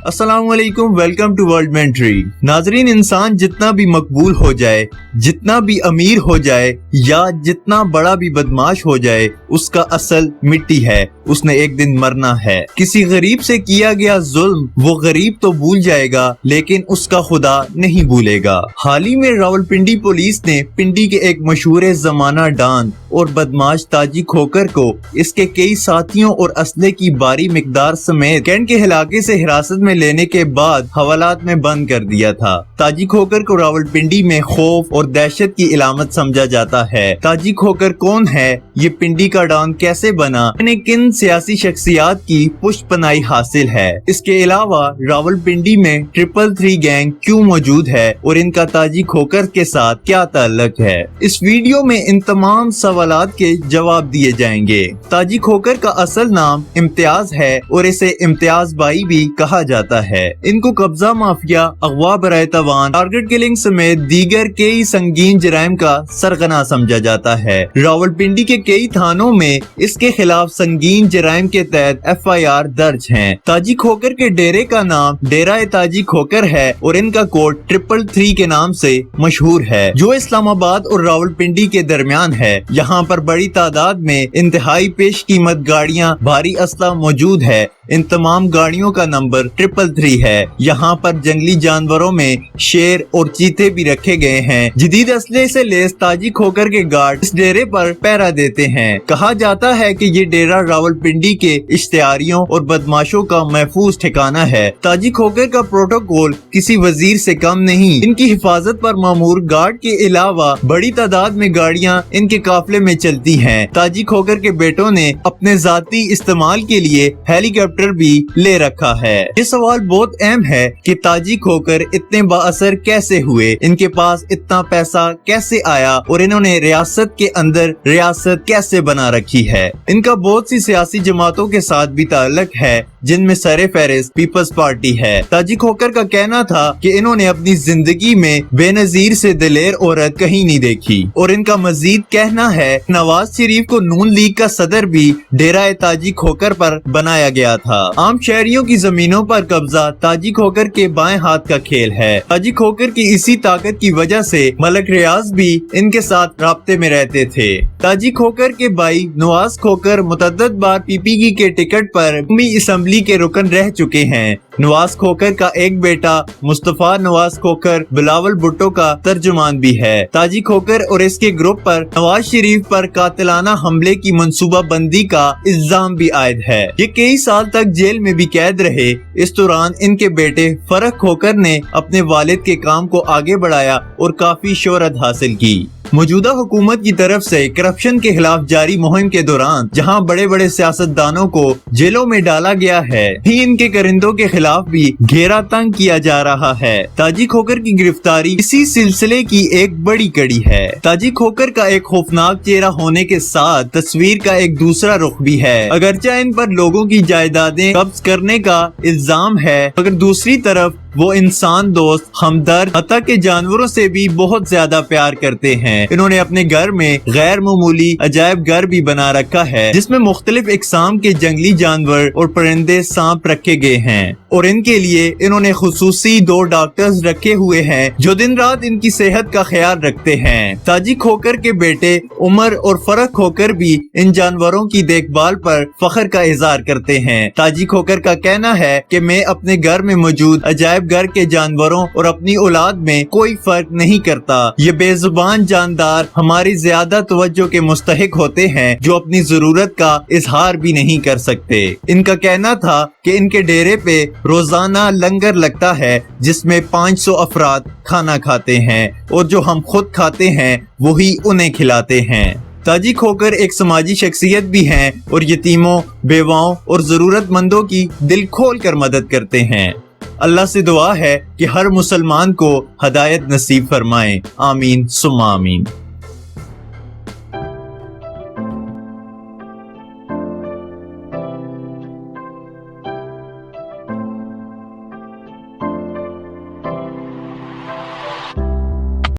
अस्सलाम वालेकुम, welcome to world मेंटरी। नाजरीन, इंसान जितना भी मकबूल हो जाए, जितना भी अमीर हो जाए या जितना बड़ा भी बदमाश हो जाए, उसका असल मिट्टी है, उसने एक दिन मरना है। किसी गरीब से किया गया जुल्म वो गरीब तो भूल जाएगा, लेकिन उसका खुदा नहीं भूलेगा। हाल ही में रावलपिंडी पुलिस ने पिंडी के एक मशहूर जमाना डॉन और बदमाश ताजी खोकर को इसके कई साथियों और असले की भारी मिकदार समेत कैंट के इलाके से हिरासत में लेने के बाद हवालात में बंद कर दिया था। ताजी खोकर को रावलपिंडी में खौफ और दहशत की इलामत समझा जाता है। ताजी खोकर कौन है, ये पिंडी का डॉन कैसे बना, इन्हें किन सियासी शख्सियात की पुष्टपनाही हासिल है, इसके अलावा रावलपिंडी में 333 गैंग क्यों मौजूद है और इनका ताजी खोकर के साथ क्या ताल्लुक है। इस वीडियो में इन तमाम सवालात के जवाब दिए जाएंगे। ताजी खोकर का असल नाम इम्तियाज है और इसे इम्तियाज भाई भी कहा जाता है। इनको कब्जा माफिया, अगवा बराए तवान, टारगेट किलिंग समेत दीगर कई संगीन जराइम का सरगना समझा जाता है। रावलपिंडी के कई थानों में इसके खिलाफ संगीन जराइम के तहत FIR दर्ज हैं। ताजी खोकर के डेरे का नाम डेरा ताजी खोकर है और इनका कोड 333 के नाम से मशहूर है, जो इस्लामाबाद और रावलपिंडी के दरमियान है। यहाँ पर बड़ी तादाद में इंतहाई पेश कीमत गाड़ियाँ, भारी असला मौजूद है। इन तमाम गाड़ियों का नंबर 333 है। यहाँ पर जंगली जानवरों में शेर और चीते भी रखे गए हैं। जदीद असले से लेस ताजी खोकर के गार्ड इस डेरे पर पहरा देते हैं। कहा जाता है कि ये डेरा रावलपिंडी के इश्तिहारियों और बदमाशों का महफूज ठिकाना है। ताजी खोकर का प्रोटोकॉल किसी वजीर से कम नहीं। इनकी हिफाजत पर मामूर गार्ड के अलावा बड़ी तादाद में गाड़ियाँ इनके काफिले में चलती हैं। ताजी खोकर के बेटों ने अपने जाती इस्तेमाल के लिए हेलीकॉप्टर भी ले रखा है। ये सवाल बहुत अहम है कि ताजी खोकर इतने बाअसर कैसे हुए, इनके पास इतना पैसा कैसे आया और इन्होंने रियासत के अंदर रियासत कैसे बना रखी है। इनका बहुत सी सियासी जमातों के साथ भी ताल्लुक है, जिनमें सरे फहरिस्त पीपल्स पार्टी है। ताजी खोकर का कहना था कि इन्होंने अपनी जिंदगी में बेनजीर से दिलेर औरत कहीं नहीं देखी और इनका मजीद कहना है नवाज शरीफ को नून लीग का सदर भी डेरा ताजी खोकर पर बनाया गया था। आम शहरियों की जमीनों पर कब्जा ताजी खोकर के बाएं हाथ का खेल है। ताजी खोकर की इसी ताकत की वजह से मलक रियाज भी इनके साथ राब्ते में रहते थे। ताजी खोकर के भाई नवाज खोकर मुतअद्दिद बार PPP के टिकट पर कौमी असम्बली के रुकन रह चुके हैं। नवाज खोकर का एक बेटा मुस्तफा नवाज खोकर बिलावल भुट्टो का तर्जुमान भी है। ताजी खोकर और इसके ग्रुप पर नवाज शरीफ पर कातिलाना हमले की मंसूबा बंदी का इल्जाम भी आयद है। ये कई साल तक जेल में भी कैद रहे। इस दौरान इनके बेटे फरक खोकर ने अपने वालिद के काम को आगे बढ़ाया और काफी शोहरत हासिल की। मौजूदा हुकूमत की तरफ से करप्शन के खिलाफ जारी मुहिम के दौरान जहां बड़े बड़े सियासतदानों को जेलों में डाला गया है, ही इनके करिंदों के खिलाफ भी घेरा तंग किया जा रहा है। ताजी खोकर की गिरफ्तारी इसी सिलसिले की एक बड़ी कड़ी है। ताजी खोकर का एक खौफनाक चेहरा होने के साथ तस्वीर का एक दूसरा रुख भी है। अगरचे इन पर लोगों की जायदादें कब्ज करने का इल्जाम है, मगर दूसरी तरफ वो इंसान दोस्त, हमदर्द, हत्ता के जानवरों से भी बहुत ज्यादा प्यार करते हैं। इन्होंने अपने घर में गैर मामूली अजायब घर भी बना रखा है, जिसमें मुख्तलिफ इकसाम के जंगली जानवर और परिंदे, सांप रखे गए हैं और इनके लिए इन्होंने खुसूसी 2 डॉक्टर्स रखे हुए हैं जो दिन रात इनकी सेहत का ख्याल रखते हैं। ताजी खोकर के बेटे उमर और फरक खोकर भी इन जानवरों की देखभाल पर फख्र का इजहार करते हैं। ताजी खोकर का कहना है कि मैं अपने घर में मौजूद अजायब घर के जानवरों और अपनी औलाद में कोई फर्क नहीं करता। ये बेजुबान जानदार हमारी ज्यादा तवज्जो के मुस्तहिक होते हैं, जो अपनी जरूरत का इजहार भी नहीं कर सकते। इनका कहना था कि इनके डेरे पे रोजाना लंगर लगता है, जिसमें 500 अफराद खाना खाते हैं और जो हम खुद खाते हैं वही उन्हें खिलाते हैं। ताजी खोकर एक समाजी शख्सियत भी हैं और यतीमों, बेवाओं और जरूरतमंदों की दिल खोल कर मदद करते हैं। अल्लाह से दुआ है कि हर मुसलमान को हदायत नसीब फरमाए। आमीन सुम्मा आमीन।